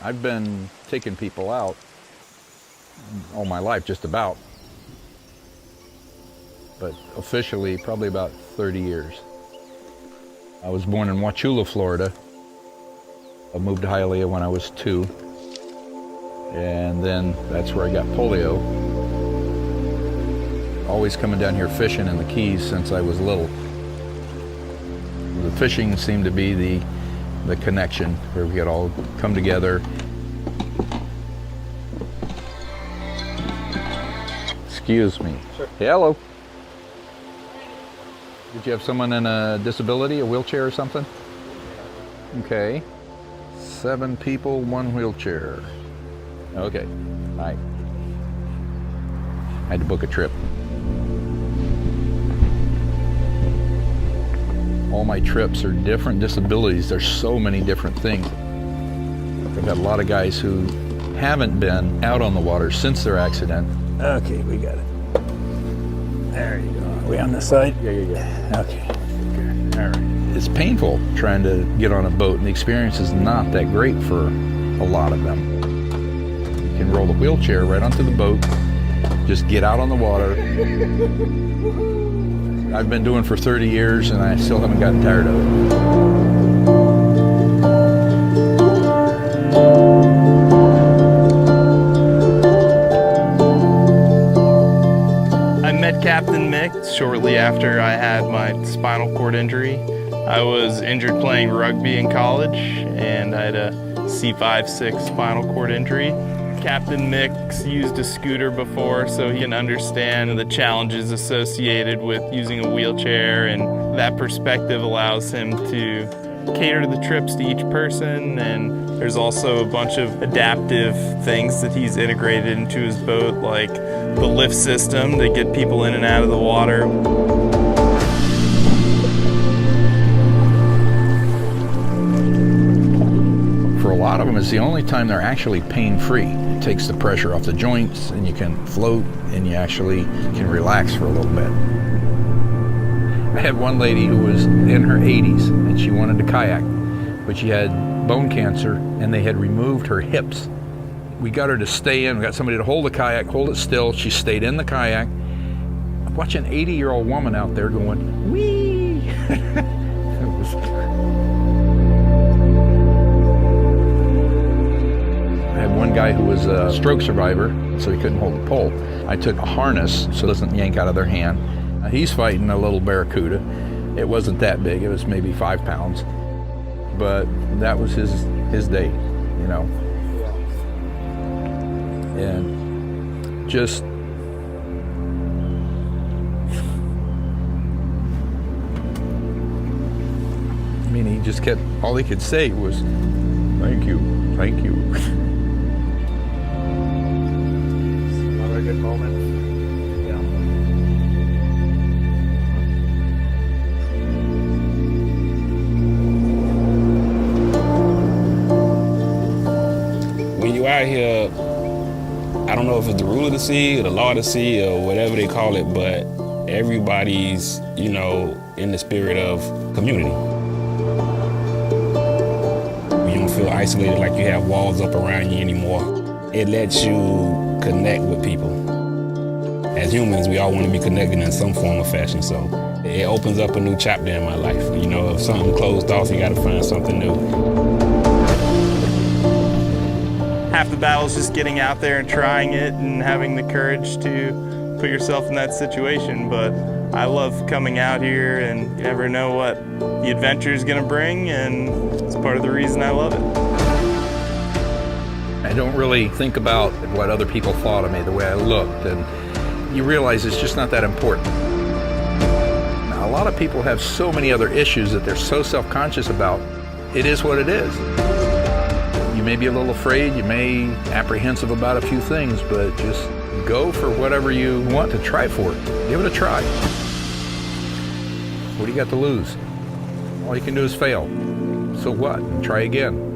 I've been taking people out all my life, just about. But officially, probably about 30 years. I was born in Wauchula, Florida. I moved to Hialeah when I was 2. And then that's where I got polio. Always coming down here fishing in the Keys since I was little. The fishing seemed to be the connection where we could all come together. Excuse me. Sure. Hello. Did you have someone in a disability, a wheelchair or something? Okay. 7 people, 1 wheelchair. Okay. Hi. I had to book a trip. All my trips are different disabilities. There's so many different things. I've got a lot of guys who haven't been out on the water since their accident. Okay, we got it. There you go. Are we on this side? Yeah. Okay. All right. It's painful trying to get on a boat, and the experience is not that great for a lot of them. You can roll the wheelchair right onto the boat, just get out on the water. I've been doing it for 30 years, and I still haven't gotten tired of it. I met Captain Mick shortly after I had my spinal cord injury. I was injured playing rugby in college, and I had a C5-6 spinal cord injury. Captain Mick's used a scooter before, so he can understand the challenges associated with using a wheelchair, and that perspective allows him to cater to the trips to each person. And there's also a bunch of adaptive things that he's integrated into his boat, like the lift system to get people in and out of the water. For a lot of them, it's the only time they're actually pain-free. It takes the pressure off the joints, and you can float, and you actually can relax for a little bit. I had one lady who was in her 80s, and she wanted to kayak, but she had bone cancer, and they had removed her hips. We got her to stay in. We got somebody to hold the kayak, hold it still. She stayed in the kayak. I'm watching an 80-year-old woman out there going, whee! I had one guy who was a stroke survivor, so he couldn't hold the pole. I took a harness so it doesn't yank out of their hand. He's fighting a little barracuda. It wasn't that big. It was maybe 5 pounds. But that was his day, you know. And just I mean, he just kept, all he could say was, thank you, thank you. Another good moment. Yeah. When you're out here, I don't know if it's the rule of the sea or the law of the sea or whatever they call it, but everybody's, in the spirit of community. You don't feel isolated like you have walls up around you anymore. It lets you connect with people. As humans, we all want to be connected in some form or fashion, so it opens up a new chapter in my life. If something closed off, you got to find something new. Half the battle is just getting out there and trying it and having the courage to put yourself in that situation. But I love coming out here, and you never know what the adventure is going to bring, and it's part of the reason I love it. I don't really think about what other people thought of me, the way I looked, and you realize it's just not that important. Now, a lot of people have so many other issues that they're so self-conscious about. It is what it is. You may be a little afraid, you may be apprehensive about a few things, but just go for whatever you want to try for it. Give it a try. What do you got to lose? All you can do is fail. So what? Try again.